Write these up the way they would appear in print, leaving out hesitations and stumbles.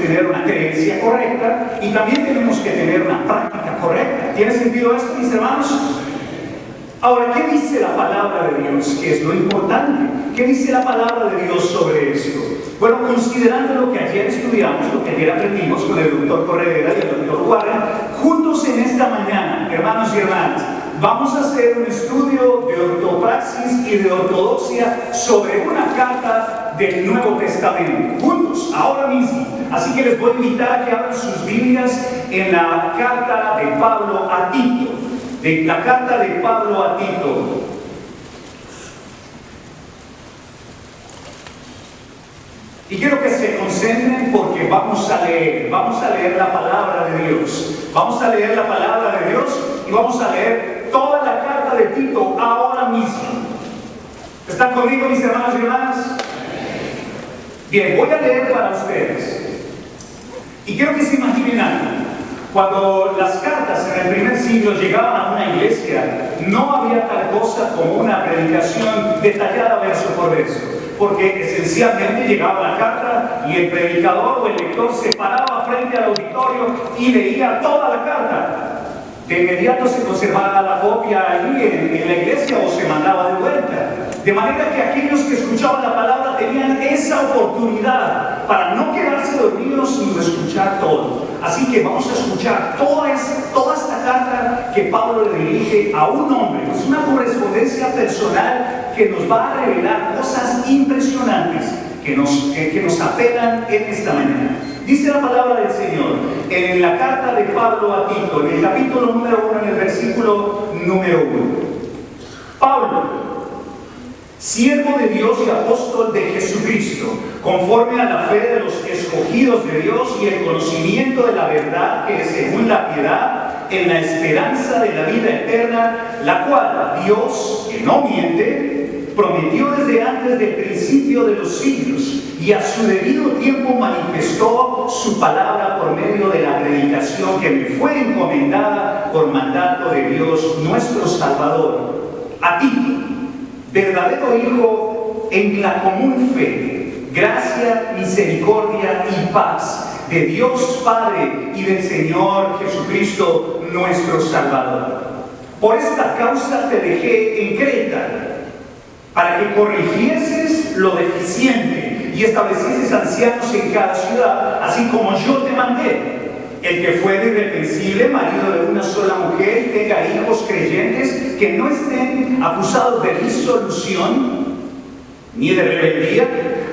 tener una creencia correcta y también tenemos que tener una práctica correcta. ¿Tiene sentido esto, mis hermanos? Ahora, ¿qué dice la palabra de Dios? ¿Qué es lo importante? ¿Qué dice la palabra de Dios sobre esto? Bueno, considerando lo que ayer estudiamos, lo que ayer aprendimos con el doctor Corredera y el doctor Warren, juntos en esta mañana, hermanos y hermanas, vamos a hacer un estudio de ortopraxis y de ortodoxia sobre una carta del Nuevo Testamento, juntos, ahora mismo. Así que les voy a invitar a que abran sus Biblias en la carta de Pablo a Tito. De la carta de Pablo a Tito. Y quiero que se concentren porque vamos a leer la palabra de Dios. Vamos a leer la palabra de Dios y vamos a leer toda la carta de Tito ahora mismo. ¿Están conmigo, mis hermanos y hermanas? Bien, voy a leer para ustedes. Y quiero que se imaginen algo. Cuando las cartas en el primer siglo llegaban a una iglesia, no había tal cosa como una predicación detallada verso por verso, porque esencialmente llegaba la carta y el predicador o el lector se paraba frente al auditorio y leía toda la carta. De inmediato se conservaba la copia allí en la iglesia o se mandaba de vuelta. De manera que aquellos que escuchaban la palabra tenían esa oportunidad para no quedarse dormidos sino escuchar todo. Así que vamos a escuchar toda esta carta que Pablo le dirige a un hombre. Es una correspondencia personal que nos va a revelar cosas impresionantes que nos apelan en esta mañana. Dice la palabra del Señor en la carta de Pablo a Tito, en el capítulo número 1, en el versículo número 1. Pablo, siervo de Dios y apóstol de Jesucristo, conforme a la fe de los escogidos de Dios y el conocimiento de la verdad que es según la piedad, en la esperanza de la vida eterna, la cual Dios, que no miente, prometió desde antes del principio de los siglos y a su debido tiempo manifestó su palabra por medio de la predicación que me fue encomendada por mandato de Dios nuestro Salvador. A ti, verdadero Hijo en la común fe, gracia, misericordia y paz de Dios Padre y del Señor Jesucristo nuestro Salvador. Por esta causa te dejé en Creta, para que corrigieses lo deficiente y establecieses ancianos en cada ciudad, así como yo te mandé. El que fuere irreprensible, marido de una sola mujer, y tenga hijos creyentes que no estén acusados de disolución ni de rebeldía,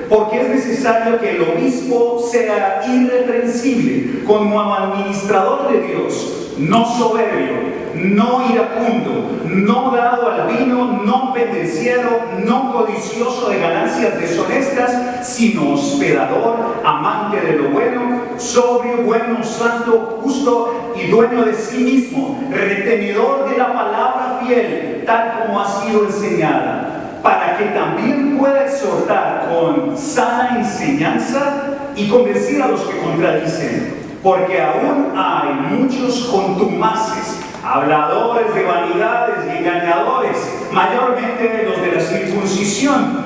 porque es necesario que el obispo sea irreprensible como administrador de Dios, no soberbio, no iracundo, no dado al vino, no pendenciero, no codicioso de ganancias deshonestas, sino hospedador, amante de lo bueno, sobrio, bueno, santo, justo y dueño de sí mismo, retenedor de la palabra fiel, tal como ha sido enseñada, para que también pueda exhortar con sana enseñanza y convencer a los que contradicen, porque aún hay muchos contumaces, habladores de vanidades y engañadores, mayormente los de la circuncisión,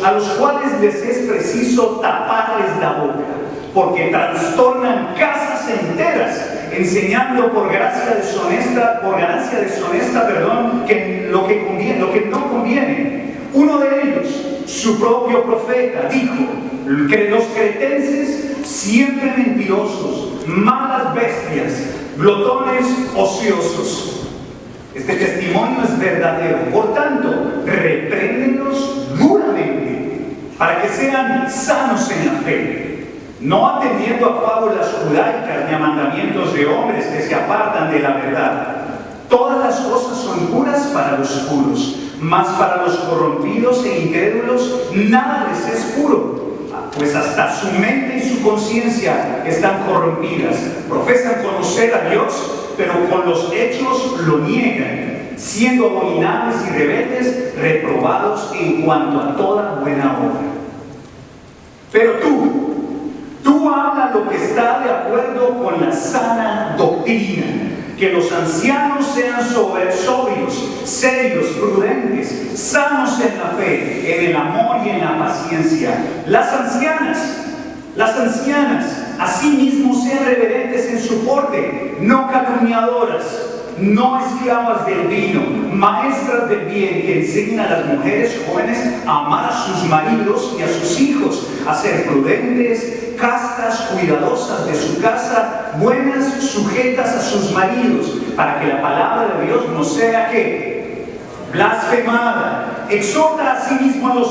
a los cuales les es preciso taparles la boca, porque trastornan casas enteras, enseñando por ganancia deshonesta, que lo que no conviene. Uno de ellos, su propio profeta, dijo que los cretenses, siempre mentirosos, malas bestias, glotones ociosos. Este testimonio es verdadero. Por tanto, repréndenlos duramente para que sean sanos en la fe, no atendiendo a fábulas judaicas ni a mandamientos de hombres que se apartan de la verdad. Todas las cosas son puras para los puros, mas para los corrompidos e incrédulos nada les es puro, pues hasta su mente y su conciencia están corrompidas. Profesan conocer a Dios, pero con los hechos lo niegan, siendo abominables y rebeldes, reprobados en cuanto a toda buena obra. Pero tú habla lo que está de acuerdo con la sana doctrina, que los ancianos sean sobrios, serios, prudentes, sanos en la fe, en el amor y en la paciencia. Las ancianas, Las ancianas, asimismo, sean reverentes en su porte, no calumniadoras, no esclavas del vino, maestras del bien, que enseñen a las mujeres jóvenes a amar a sus maridos y a sus hijos, a ser prudentes, castas, cuidadosas de su casa, buenas, sujetas a sus maridos, para que la palabra de Dios no sea ¿qué? Blasfemada. Exhorta asimismo a los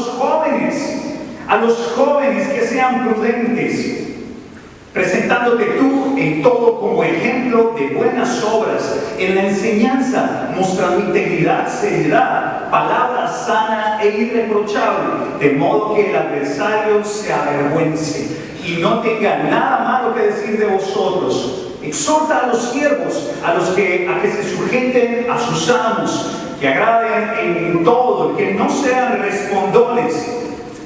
jóvenes que sean prudentes, presentándote tú en todo como ejemplo de buenas obras, en la enseñanza, mostrando integridad, seriedad, palabra sana e irreprochable, de modo que el adversario se avergüence y no tenga nada malo que decir de vosotros. Exhorta a los siervos, a que se sujeten a sus amos, que agraden en todo, que no sean respondones,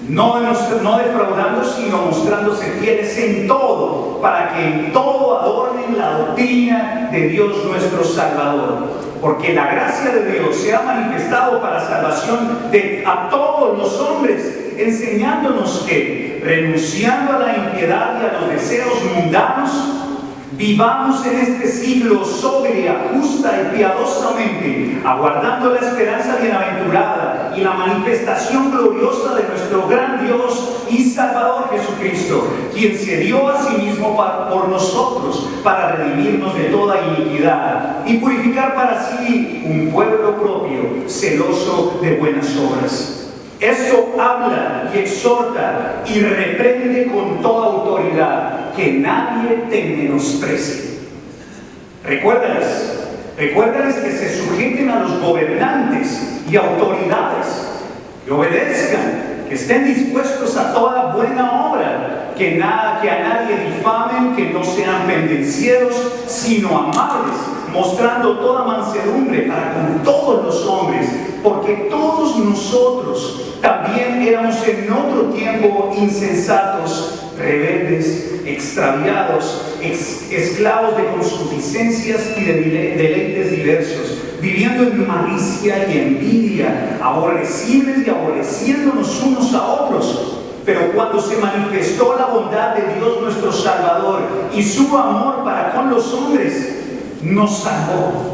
no defraudando, sino mostrándose fieles en todo, para que en todo adornen la doctrina de Dios nuestro Salvador. Porque la gracia de Dios se ha manifestado para salvación a todos los hombres, enseñándonos que, renunciando a la impiedad y a los deseos mundanos, vivamos en este siglo sobria, justa y piadosamente, aguardando la esperanza bienaventurada y la manifestación gloriosa de nuestro gran Dios y Salvador Jesucristo, quien se dio a sí mismo por nosotros, para redimirnos de toda iniquidad y purificar para sí un pueblo propio, celoso de buenas obras. Esto habla y exhorta y reprende con toda autoridad, que nadie te menosprecie. Recuérdales que se sujeten a los gobernantes y autoridades, que obedezcan, que estén dispuestos a toda buena obra, que a nadie difamen, que no sean pendencieros, sino amables, mostrando toda mansedumbre para con todos los hombres, porque todos nosotros también éramos en otro tiempo insensatos, rebeldes, extraviados, esclavos de concupiscencias y de deleites diversos, viviendo en malicia y envidia, aborrecibles y aborreciéndonos unos a otros. Pero cuando se manifestó la bondad de Dios nuestro Salvador y su amor para con los hombres, nos salvó.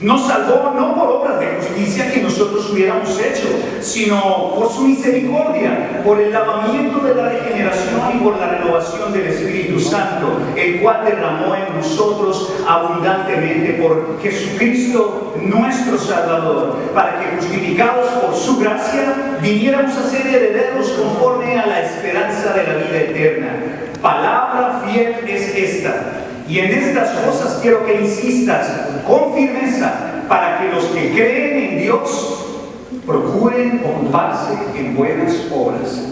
Nos salvó no por obras de justicia que nosotros hubiéramos hecho, sino por su misericordia, por el lavamiento de la regeneración y por la renovación del Espíritu Santo, el cual derramó en nosotros abundantemente por Jesucristo nuestro Salvador, para que, justificados por su gracia, viniéramos a ser herederos conforme a la esperanza de la vida eterna. Palabra fiel es esta. Y en estas cosas quiero que insistas con firmeza, para que los que creen en Dios procuren ocuparse en buenas obras.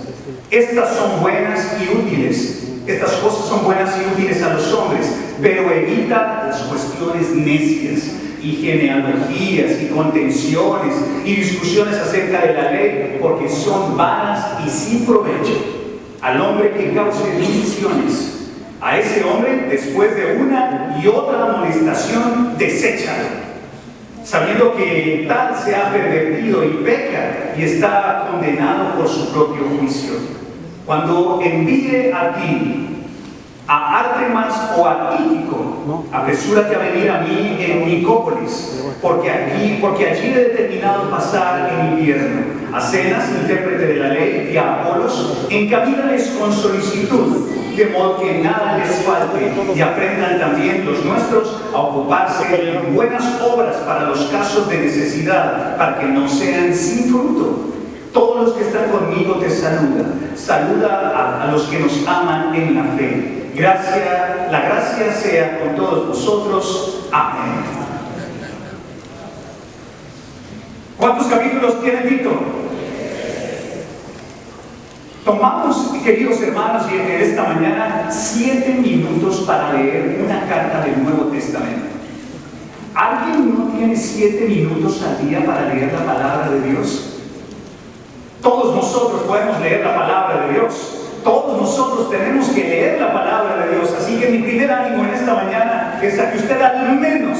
Estas son buenas y útiles. Estas cosas son buenas y útiles a los hombres, pero evita las cuestiones necias y genealogías y contenciones y discusiones acerca de la ley, porque son vanas y sin provecho. Al hombre que cause divisiones, a ese hombre, después de una y otra amonestación, deséchalo, sabiendo que tal se ha pervertido y peca y está condenado por su propio juicio. Cuando envíe a ti a Artemas o a Tíquico, apresúrate a venir a mí en Nicópolis, porque allí he determinado pasar el invierno. A Zenas, intérprete de la ley, y a Apolos, encamínales con solicitud, de modo que nada les falte, y aprendan también los nuestros a ocuparse en buenas obras para los casos de necesidad, para que no sean sin fruto. Todos los que están conmigo te saludan. Saluda a los que nos aman en la fe. La gracia sea con todos vosotros. Amén. ¿Cuántos capítulos tiene Tito? Tomamos, queridos hermanos, y en esta mañana 7 minutos para leer una carta del Nuevo Testamento. ¿Alguien no tiene 7 minutos al día para leer la palabra de Dios? Todos nosotros podemos leer la palabra de Dios. Todos nosotros tenemos que leer la palabra de Dios. Así que mi primer ánimo en esta mañana es a que usted al menos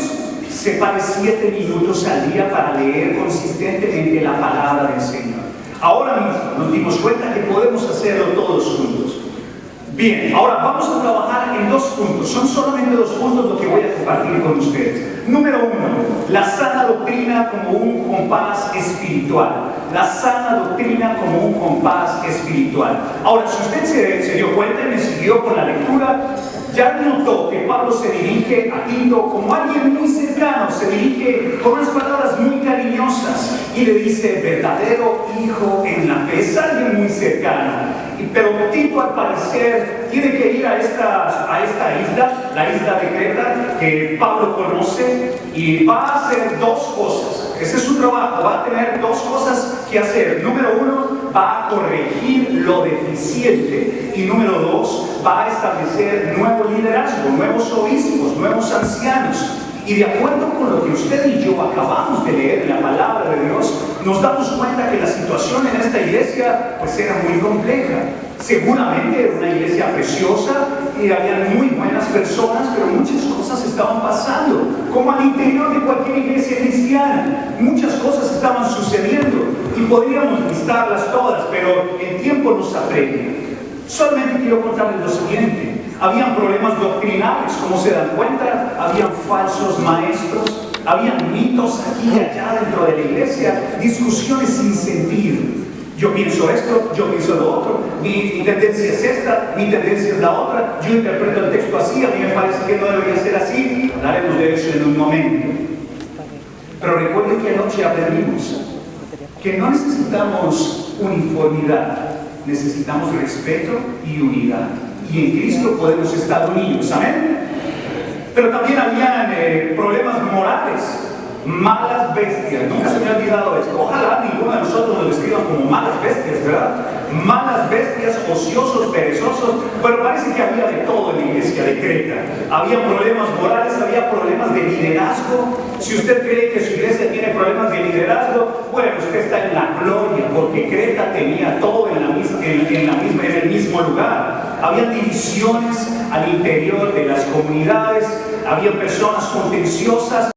separe 7 minutos al día para leer consistentemente la palabra del Señor. Ahora mismo nos dimos cuenta que podemos hacerlo todos juntos. Bien, ahora vamos a trabajar en 2 puntos. Son solamente 2 puntos lo que voy a compartir con ustedes. Número 1, la sana doctrina como un compás espiritual. La sana doctrina como un compás espiritual. Ahora, si usted se dio cuenta y me siguió con la lectura, ya notó que Pablo se dirige a Tito como alguien muy cercano, se dirige con unas palabras muy cariñosas y le dice, verdadero hijo en la fe. Es alguien muy cercano. Pero Tito, al parecer, tiene que ir a esta isla, la isla de Creta, que Pablo conoce, y va a hacer 2 cosas. Ese es su trabajo, va a tener 2 cosas que hacer. Número 1, va a corregir lo deficiente. Y número 2, va a establecer nuevo liderazgo, nuevos obispos, nuevos ancianos. Y de acuerdo con lo que usted y yo acabamos de leer en la palabra de Dios, nos damos cuenta que la situación en esta iglesia pues era muy compleja. Seguramente era una iglesia preciosa y había muy buenas personas, pero muchas cosas estaban pasando, como al interior de cualquier iglesia cristiana. Muchas cosas estaban sucediendo y podríamos listarlas todas, pero el tiempo nos apremia. Solamente quiero contarles lo siguiente. Habían problemas doctrinales, como se dan cuenta, habían falsos maestros, habían mitos aquí y allá dentro de la iglesia, discusiones sin sentido. Yo pienso esto, yo pienso lo otro, mi tendencia es esta, mi tendencia es la otra, yo interpreto el texto así, a mí me parece que no debería ser así. Hablaremos de eso en un momento. Pero recuerden que anoche aprendimos que no necesitamos uniformidad, necesitamos respeto y unidad. Y en Cristo podemos estar unidos, ¿amén? Pero también habían problemas morales, malas bestias. Nunca se me ha olvidado esto. Ojalá ninguno de nosotros nos describan como malas bestias, ¿verdad? Malas bestias, ociosos, perezosos. Pero parece que había de todo en la iglesia de Creta. Había problemas morales, había problemas de liderazgo. Si usted cree que su iglesia tiene problemas de liderazgo, bueno, usted está en la gloria, porque Creta tenía todo en el mismo lugar. Había divisiones al interior de las comunidades, había personas contenciosas,